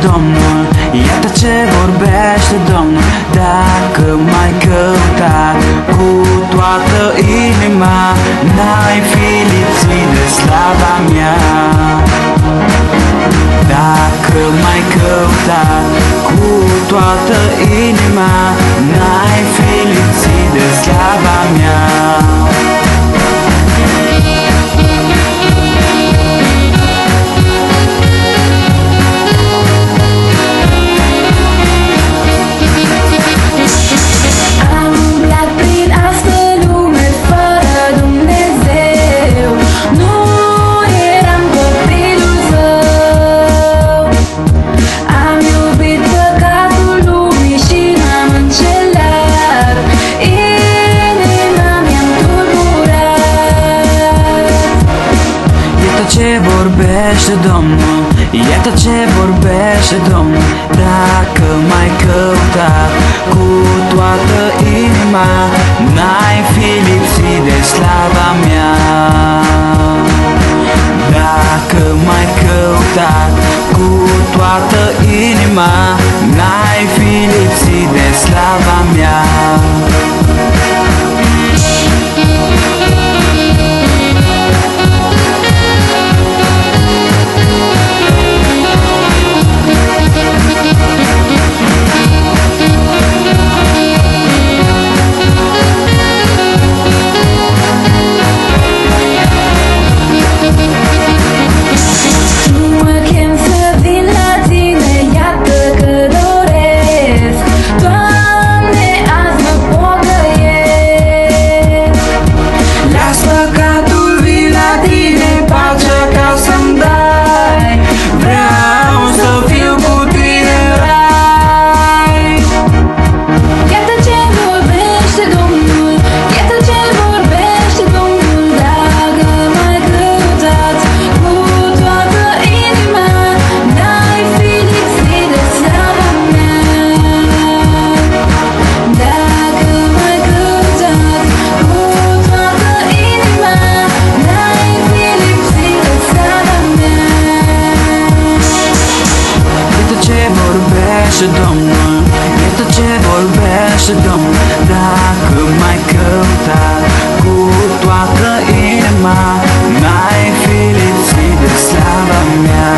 Domnul, iată ce vorbește Domnul. Dacă m-ai căutat cu toată inima, n-ai fi lipsit de slava mea. Dacă m-ai căutat cu toată inima, n-ai fi lipsit de slava mea. Ce vorbește Domnul, iată ce vorbește Domnul. Dacă m-ai căutat cu toată inima, n-ai fi lipsit de slava mea. Dacă m-ai căutat cu toată inima, n-ai fi lipsit de slava mea. Domnul, iată ce vorbește Domnul. Dacă m-ai căutat cu toată inima, n-ai fi lipsit de slava mea.